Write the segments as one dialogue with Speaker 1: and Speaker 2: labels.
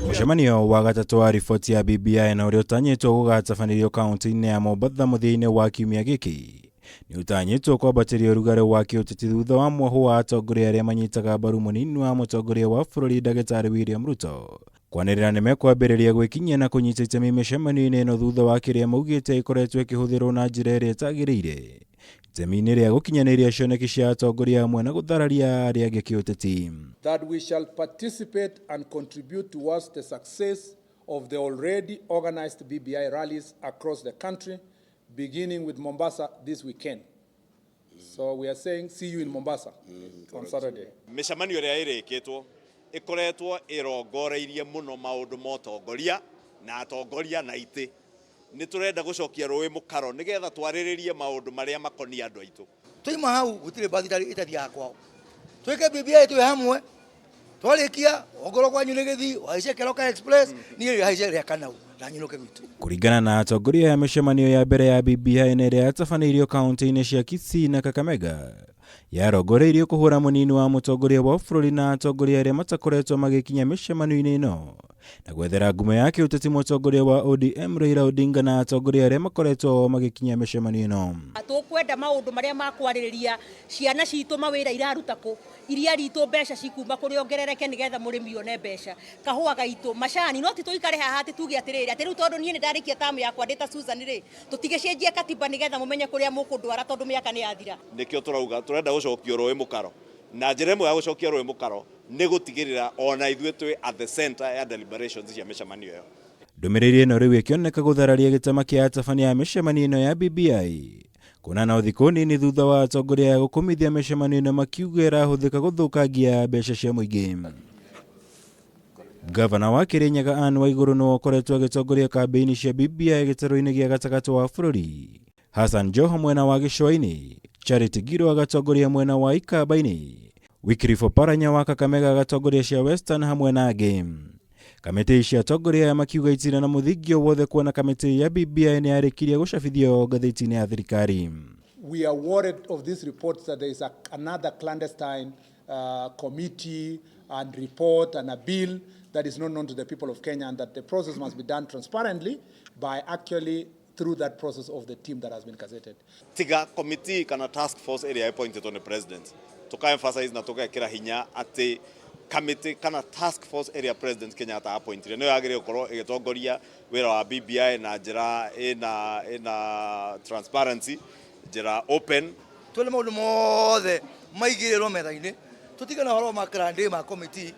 Speaker 1: Mũcemanio wa gatatu wa riboti ya BBI na ũrĩa ũtanyĩtwo gũgatabanĩrio kaunti-inĩ ya Mombatha mũthia-inĩ wa kiumia gĩkĩ nĩ ũtanyĩtwo kwambatĩria ũrugarĩ wa kĩũteti thutha wa mwohũ wa atongoria arĩa manyitaga mbaru mũnini wa mũtongoria wa bũrũri Ndagĩtarĩ William Ruto kwanĩrĩra nĩ mekwambĩrĩria gwĩkinyia na kũnyita itemi mĩcemanio-inĩ ĩno thutha wa kĩrĩa maugĩte ĩkoretwo ĩkĩhũthĩrwo na njĩra ĩrĩa ĩtagĩrĩire itemi-inĩ rĩa gũkinyanĩria cioneki cia atongoria hamwe na gũthararia arĩa angĩ kĩũteti.
Speaker 2: That we shall participate and contribute towards the success of the already organized BBI rallies across the country, beginning with Mombasa this weekend. So we are saying see you in Mombasa on Saturday.
Speaker 3: Mĩcemanio ĩrĩa ĩrĩkĩtwo ĩkoretwo ĩrongoreirie mũno maũndũ ma ũtongoria na atongoria na itĩ. Nĩ tũrenda gũcokia rũĩ mũkaro nĩgetha twarĩrĩrie maũndũ marĩa makoniĩ andũ aitũ.
Speaker 4: Tũima hau gũtirĩ bathitari ĩtathiaga kwao. Twĩke BBI twĩ hamwe. Twarĩkia ongoro kwanyu nĩ gĩthi waice Keroka Express niĩ haice rĩa Kanau na nyinoke gwitũ.
Speaker 1: Kũringana na atongoria ya mĩcemanio ya mbere ya BBI na ĩrĩa yatabanĩirio kaunti-inĩ cia Kisii na Kakamega yarongoreirio kũhũra mũnini wa mũtongoria wa bũrũri na atongoria arĩa matakoretwo magĩkinya mĩcemanio-inĩ ĩno na gwethera ngumo ya kĩũteti mũtongoria wa ODM Raila Odinga na atongoria arĩa makoretwo magĩkinya mĩcemanio ĩno.
Speaker 5: Tũkwenda maũndũ marĩa makwarĩrĩria ciana citũ mawĩra iraruta kũ iria ritũ mbeca cikuma kũrĩ ongerereke nĩgetha mũrĩmi one mbeca kahũa gaitũ macani no ti tũikare haha atĩ tuge atĩrĩrĩ atĩ rĩu tondũ niĩ nĩ ndarĩkia tamu yakwa ndĩta Susan rĩ tũtigĩcenjie katiba nĩgetha mũmenye kũrĩa mũkũndwara tondũ mĩaka nĩ yathira.
Speaker 3: Nĩkĩo tũrauga tũrenda gũcokio rũĩ mũkaro na njĩra ĩmwe ya gũcokia rũĩ mũkaro nĩ gũtigĩrĩra ona ithuĩ twĩ at the center ya deliberations cia mĩcemanio ĩyo.
Speaker 1: Ndũmĩrĩri ĩno rĩu ĩkĩoneka gũthararia gĩtama kĩa atabania ya mĩcemanio ĩno ya BBI kuna na ũthikũ nini thutha wa atongoria ya gũkũmithia mĩcemanio ĩno makiuga ĩrahũthĩka gũthũkangia mbeca cia mũingĩ. Gavana wa Kirinyaga Anne Waigũrũ nĩwe ũkoretwo agĩtongoria kambĩini cia BBI gĩtarũ-inĩ gĩa gatagatĩ wa bũrũri. Hassan Joho mwena wa Gĩcũa-inĩ, Charity Ngilu agatongoria mwena wa Ikamba-inĩ, Wycliffe Oparanya wa Kakamega agatongoria cia Western hamwe na angĩ. Kamĩtĩ cia atongoria ya makiuga itirĩ na mũthingĩ wothe kuona kamĩtĩ ya BBI nĩ yarĩkirie gũcabithio ngathĩti-inĩ ya thirikari.
Speaker 2: We are worried of this report that there is another clandestine committee and report and a bill that is not known to the people of Kenya, and that the process must be done transparently by actually through that process of the team that has been gazetted.
Speaker 3: Tiga committee kana task force area appointed on the president. Tuka-emphasize na tuka-ekĩra hinya atĩ committee kana task force area president Kenya ata-appointed. Nĩyo yagĩrĩirwo gũkorwo ĩgĩtongoria wĩra wa BBI na njĩra ĩna transparency, njĩra open.
Speaker 4: Tũrĩ maũndũ mothe maigĩrĩrwo metha-inĩ. Tũtigana ũhoro ma grande ma committee.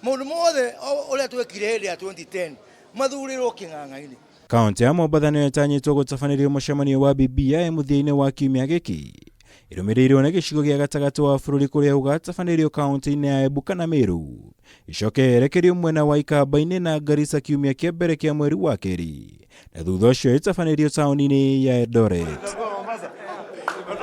Speaker 4: Maũndũ mothe ũrĩa twekire hĩndĩ ya 2010 mathurĩrwo kĩng'ang'a-inĩ.
Speaker 1: Kaunti ya Mombatha nĩyo ĩtanyĩtwo gũtabanĩrio mũcemanio wa BBI mũthia-inĩ wa kiumia gĩkĩ. Ĩrũmĩrĩirwo nĩ gĩcigo gĩa gatagatĩ wa bũrũri kũrĩa gũgatabanĩrio kaunti-inĩ ya Embu kana Meru. Icoke yerekerio mwena wa Ikamba-inĩ na Garissa kiumia kĩa mbere kĩa mweri wa kerĩ. Na thutha ũcio ĩtabanĩrio taũni-inĩ ya Eldoret.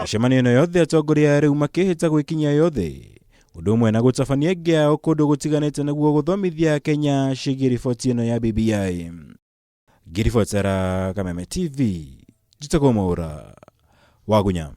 Speaker 1: Mĩcemanio ĩno yothe atongoria rĩu makĩhĩta gwĩkinyia yothe. Ũndũ ũmwe na gũtabania ĩngĩ yao kũndũ gũtiganĩte nĩguo gũthomithia Kenya ciĩgiĩ riboti ĩno ya BBI. Ngiribotera Kameme TV, njĩtagwo Mwaura Wagunya.